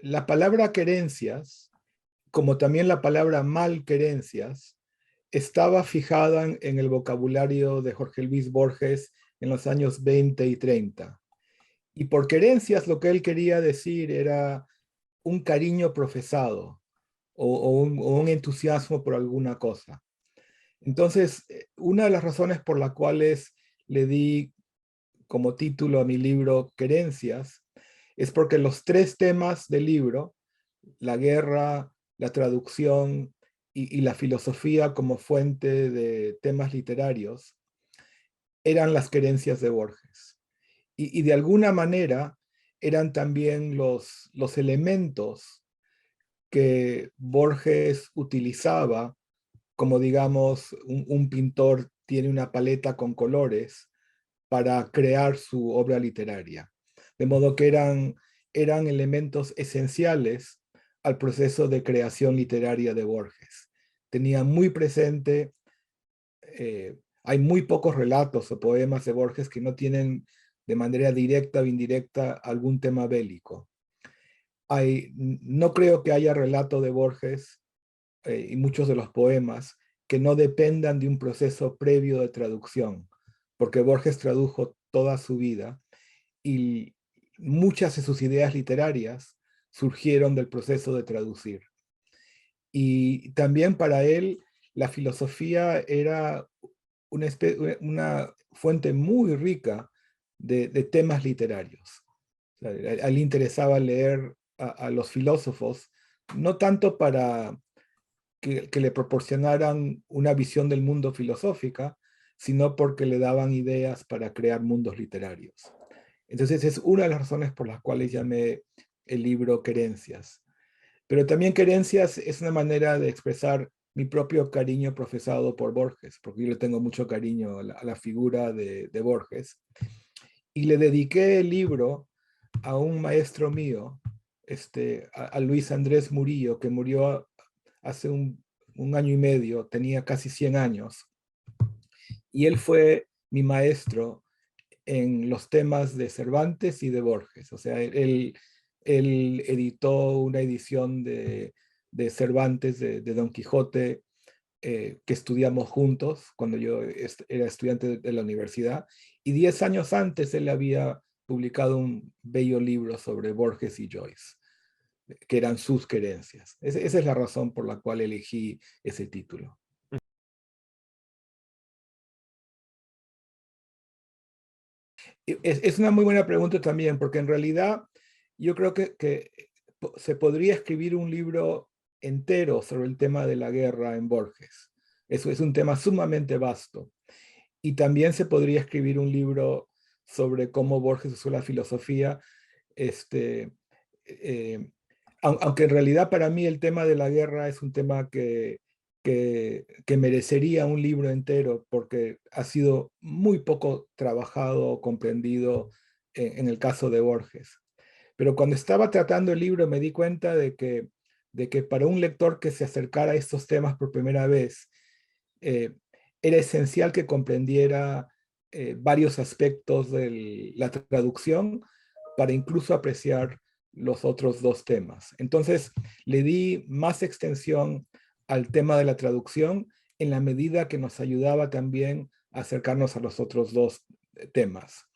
La palabra querencias, como también la palabra malquerencias, estaba fijada en el vocabulario de Jorge Luis Borges en los años 20 y 30. Y por querencias lo que él quería decir era un cariño profesado o un entusiasmo por alguna cosa. Entonces, una de las razones por las cuales le di como título a mi libro Querencias es porque los tres temas del libro, la guerra, la traducción y la filosofía como fuente de temas literarios, eran las querencias de Borges. Y de alguna manera eran también los elementos que Borges utilizaba, como digamos un pintor tiene una paleta con colores para crear su obra literaria. De modo que eran elementos esenciales al proceso de creación literaria de Borges. Tenía muy presente, hay muy pocos relatos o poemas de Borges que no tienen de manera directa o indirecta algún tema bélico. No creo que haya relato de Borges y muchos de los poemas que no dependan de un proceso previo de traducción, porque Borges tradujo toda su vida y muchas de sus ideas literarias surgieron del proceso de traducir. Y también para él la filosofía era una fuente muy rica de temas literarios. O sea, a él le interesaba leer a los filósofos, no tanto para que le proporcionaran una visión del mundo filosófica, sino porque le daban ideas para crear mundos literarios. Entonces es una de las razones por las cuales llamé el libro Querencias. Pero también Querencias es una manera de expresar mi propio cariño profesado por Borges, porque yo le tengo mucho cariño a la figura de Borges. Y le dediqué el libro a un maestro mío, a Luis Andrés Murillo, que murió hace un año y medio, tenía casi 100 años. Y él fue mi maestro en los temas de Cervantes y de Borges. O sea, él editó una edición de Cervantes, de Don Quijote, que estudiamos juntos cuando yo era estudiante de la universidad. Y 10 años antes él había publicado un bello libro sobre Borges y Joyce, que eran sus querencias. Esa es la razón por la cual elegí ese título. Es una muy buena pregunta también, porque en realidad yo creo que se podría escribir un libro entero sobre el tema de la guerra en Borges. Eso es un tema sumamente vasto. Y también se podría escribir un libro sobre cómo Borges usó la filosofía, este, aunque en realidad para mí el tema de la guerra es un tema que merecería un libro entero porque ha sido muy poco trabajado o comprendido en el caso de Borges. Pero cuando estaba tratando el libro me di cuenta de que para un lector que se acercara a estos temas por primera vez, era esencial que comprendiera varios aspectos de la traducción para incluso apreciar los otros dos temas. Entonces, le di más extensión al tema de la traducción en la medida que nos ayudaba también a acercarnos a los otros dos temas.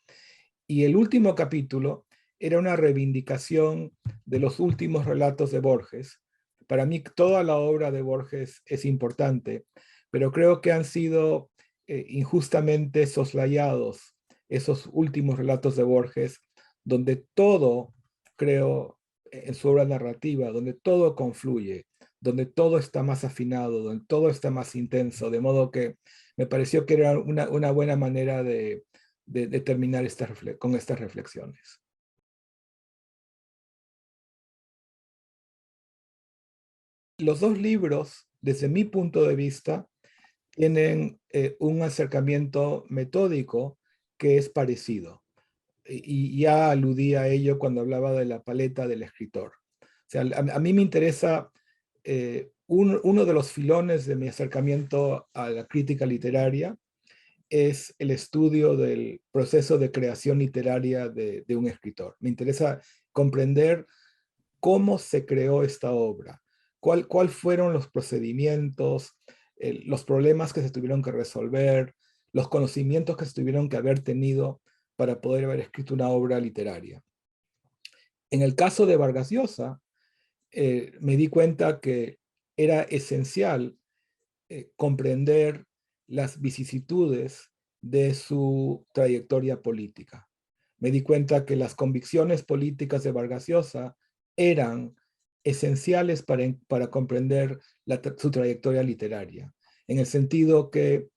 Y el último capítulo era una reivindicación de los últimos relatos de Borges. Para mí toda la obra de Borges es importante, pero creo que han sido injustamente soslayados esos últimos relatos de Borges, donde todo, creo, en su obra narrativa, donde todo confluye, donde todo está más afinado, donde todo está más intenso, de modo que me pareció que era una buena manera de terminar con estas reflexiones. Los dos libros, desde mi punto de vista, tienen un acercamiento metódico que es parecido. Y ya aludí a ello cuando hablaba de la paleta del escritor. O sea, a mí me interesa, uno de los filones de mi acercamiento a la crítica literaria es el estudio del proceso de creación literaria de un escritor. Me interesa comprender cómo se creó esta obra, cuál fueron los procedimientos, los problemas que se tuvieron que resolver, los conocimientos que se tuvieron que haber tenido para poder haber escrito una obra literaria. En el caso de Vargas Llosa, me di cuenta que era esencial comprender las vicisitudes de su trayectoria política. Me di cuenta que las convicciones políticas de Vargas Llosa eran esenciales para comprender su trayectoria literaria, en el sentido que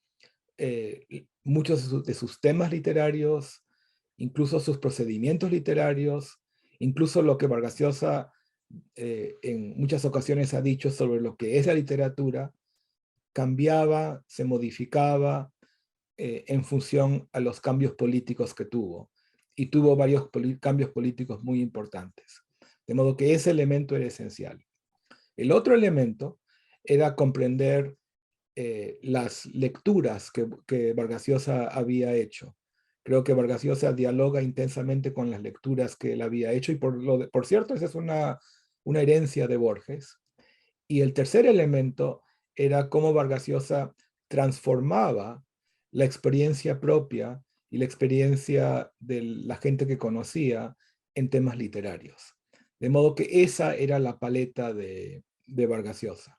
muchos de sus temas literarios, incluso sus procedimientos literarios, incluso lo que Vargas Llosa en muchas ocasiones ha dicho sobre lo que es la literatura, cambiaba, se modificaba en función a los cambios políticos que tuvo. Y tuvo varios cambios políticos muy importantes. De modo que ese elemento era esencial. El otro elemento era comprender las lecturas que Vargas Llosa había hecho. Creo que Vargas Llosa dialoga intensamente con las lecturas que él había hecho, y por cierto, esa es una herencia de Borges. Y el tercer elemento era cómo Vargas Llosa transformaba la experiencia propia y la experiencia de la gente que conocía en temas literarios. De modo que esa era la paleta de Vargas Llosa.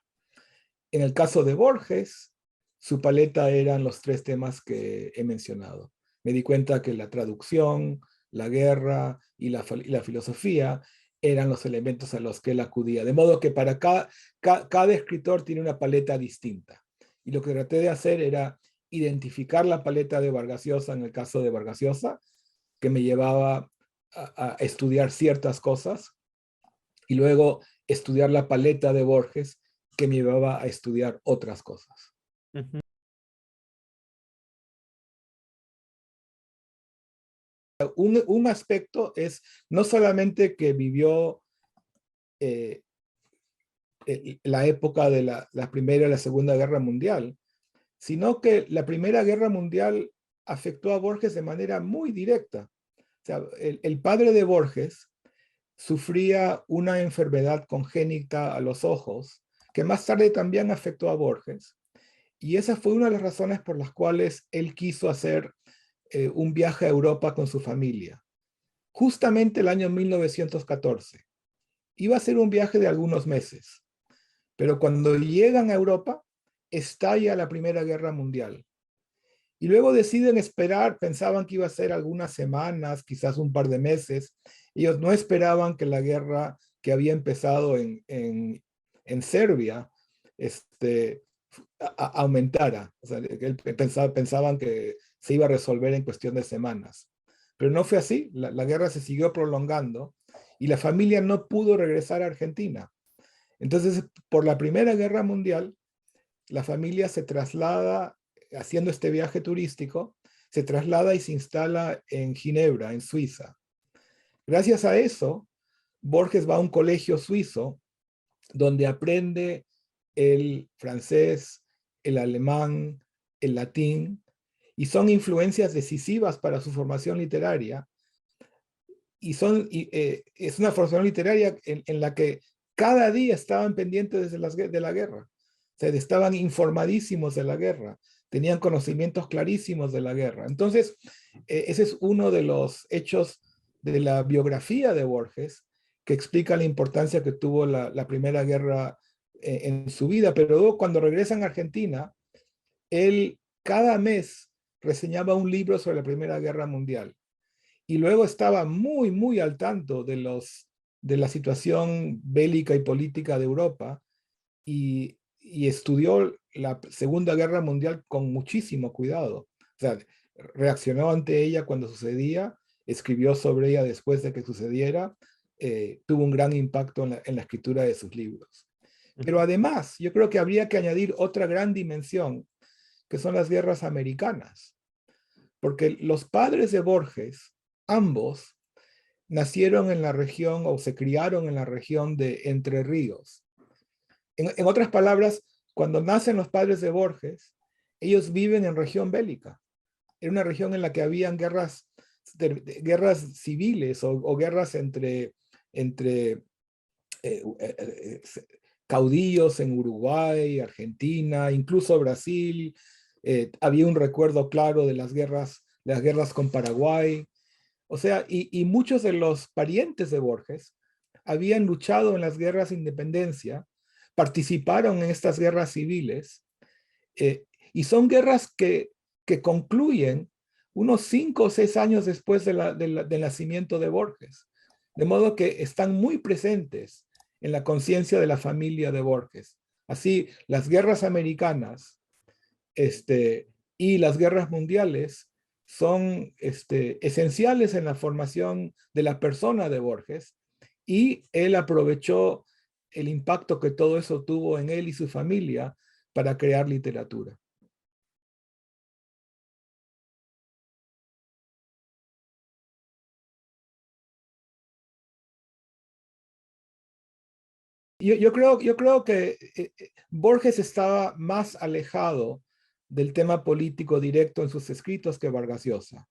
En el caso de Borges, su paleta eran los tres temas que he mencionado. Me di cuenta que la traducción, la guerra y la filosofía eran los elementos a los que él acudía. De modo que para cada escritor tiene una paleta distinta. Y lo que traté de hacer era identificar la paleta de Vargas Llosa en el caso de Vargas Llosa, que me llevaba a estudiar ciertas cosas, y luego estudiar la paleta de Borges, que me llevaba a estudiar otras cosas. Ujú. Un aspecto es no solamente que vivió la época de la Primera y la Segunda Guerra Mundial, sino que la Primera Guerra Mundial afectó a Borges de manera muy directa. O sea, el padre de Borges sufría una enfermedad congénita a los ojos, que más tarde también afectó a Borges. Y esa fue una de las razones por las cuales él quiso hacer un viaje a Europa con su familia. Justamente el año 1914. Iba a ser un viaje de algunos meses, pero cuando llegan a Europa, estalla la Primera Guerra Mundial. Y luego deciden esperar, pensaban que iba a ser algunas semanas, quizás un par de meses. Ellos no esperaban que la guerra que había empezado en Serbia aumentara. O sea, pensaban que se iba a resolver en cuestión de semanas. Pero no fue así, la guerra se siguió prolongando y la familia no pudo regresar a Argentina. Entonces, por la Primera Guerra Mundial, la familia se traslada, haciendo este viaje turístico, se traslada y se instala en Ginebra, en Suiza. Gracias a eso, Borges va a un colegio suizo donde aprende el francés, el alemán, el latín, y son influencias decisivas para su formación literaria. Es una formación literaria en la que cada día estaban pendientes de la guerra. O sea, estaban informadísimos de la guerra, tenían conocimientos clarísimos de la guerra. Entonces, ese es uno de los hechos de la biografía de Borges que explica la importancia que tuvo la Primera Guerra en su vida. Pero luego, cuando regresan a Argentina, él cada mes reseñaba un libro sobre la Primera Guerra Mundial. Y luego estaba muy, muy al tanto de la situación bélica y política de Europa, y estudió la Segunda Guerra Mundial con muchísimo cuidado. O sea, reaccionó ante ella cuando sucedía, escribió sobre ella después de que sucediera, tuvo un gran impacto en la escritura de sus libros. Pero además, yo creo que habría que añadir otra gran dimensión, que son las guerras americanas. Porque los padres de Borges, ambos, nacieron en la región o se criaron en la región de Entre Ríos. En otras palabras, cuando nacen los padres de Borges, ellos viven en región bélica. Era una región en la que habían guerras civiles o guerras entre caudillos en Uruguay, Argentina, incluso Brasil. Había un recuerdo claro de las guerras con Paraguay. O sea, y muchos de los parientes de Borges habían luchado en las guerras de independencia, participaron en estas guerras civiles, eh, y son guerras que concluyen unos 5 o 6 años después del nacimiento de Borges. De modo que están muy presentes en la conciencia de la familia de Borges. Así, las guerras americanas y las guerras mundiales son esenciales en la formación de la persona de Borges, y él aprovechó el impacto que todo eso tuvo en él y su familia para crear literatura. Yo creo que Borges estaba más alejado del tema político directo en sus escritos que Vargas Llosa.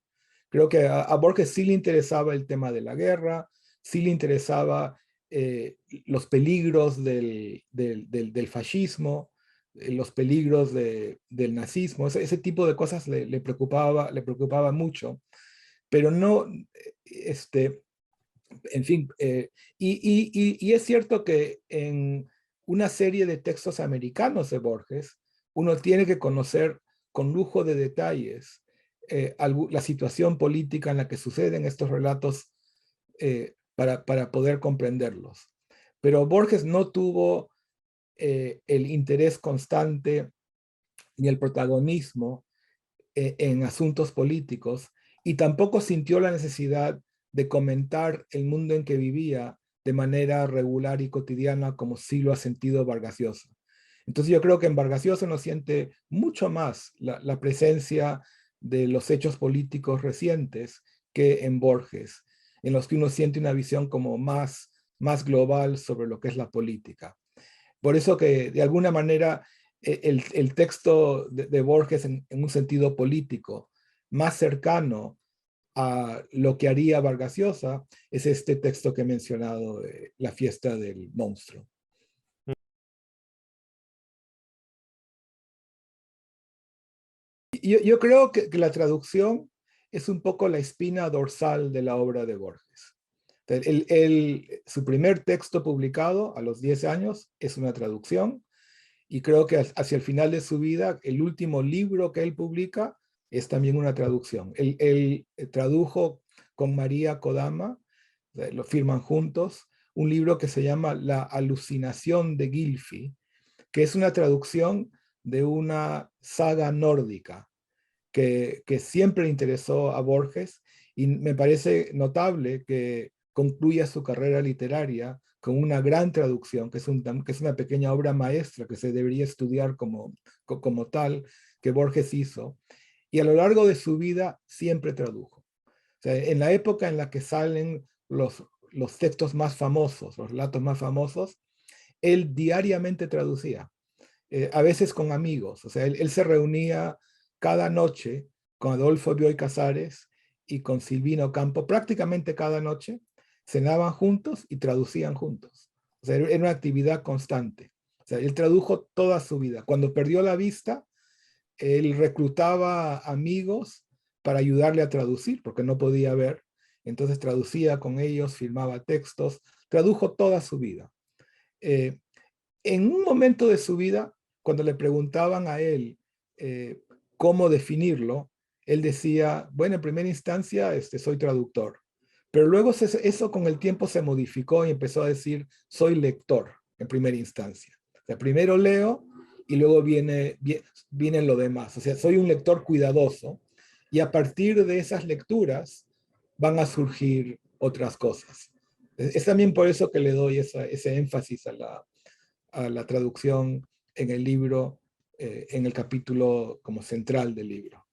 Creo que a Borges sí le interesaba el tema de la guerra, sí le interesaba los peligros del fascismo, los peligros del nazismo, ese tipo de cosas le preocupaba mucho, pero no, este, en fin, y es cierto que en una serie de textos americanos de Borges, uno tiene que conocer con lujo de detalles la situación política en la que suceden estos relatos para poder comprenderlos. Pero Borges no tuvo el interés constante ni el protagonismo en asuntos políticos, y tampoco sintió la necesidad de comentar el mundo en que vivía de manera regular y cotidiana como sí lo ha sentido Vargas Llosa. Entonces yo creo que en Vargas Llosa uno siente mucho más la presencia de los hechos políticos recientes que en Borges, en los que uno siente una visión como más global sobre lo que es la política. Por eso que de alguna manera el texto de Borges en un sentido político más cercano a lo que haría Vargas Llosa es este texto que he mencionado, La fiesta del monstruo. Yo creo que la traducción es un poco la espina dorsal de la obra de Borges. Su primer texto publicado a los 10 años es una traducción, y creo que hacia el final de su vida, el último libro que él publica es también una traducción. Él tradujo con María Kodama, lo firman juntos, un libro que se llama La alucinación de Gylfi, que es una traducción de una saga nórdica que siempre interesó a Borges, y me parece notable que concluya su carrera literaria con una gran traducción, que es una pequeña obra maestra que se debería estudiar como tal, que Borges hizo, y a lo largo de su vida siempre tradujo. O sea, en la época en la que salen los textos más famosos, los relatos más famosos, él diariamente traducía, a veces con amigos. O sea, él se reunía cada noche con Adolfo Bioy Casares y con Silvino Campo, prácticamente cada noche, cenaban juntos y traducían juntos. O sea, era una actividad constante. O sea, él tradujo toda su vida. Cuando perdió la vista, él reclutaba amigos para ayudarle a traducir, porque no podía ver. Entonces traducía con ellos, firmaba textos, tradujo toda su vida. Eh, en un momento de su vida, cuando le preguntaban a él cómo definirlo, él decía, bueno, en primera instancia soy traductor, pero luego eso con el tiempo se modificó y empezó a decir, soy lector en primera instancia. O sea, primero leo y luego viene lo demás. O sea, soy un lector cuidadoso, y a partir de esas lecturas van a surgir otras cosas. Es también por eso que le doy ese énfasis a la traducción en el libro, en el capítulo como central del libro.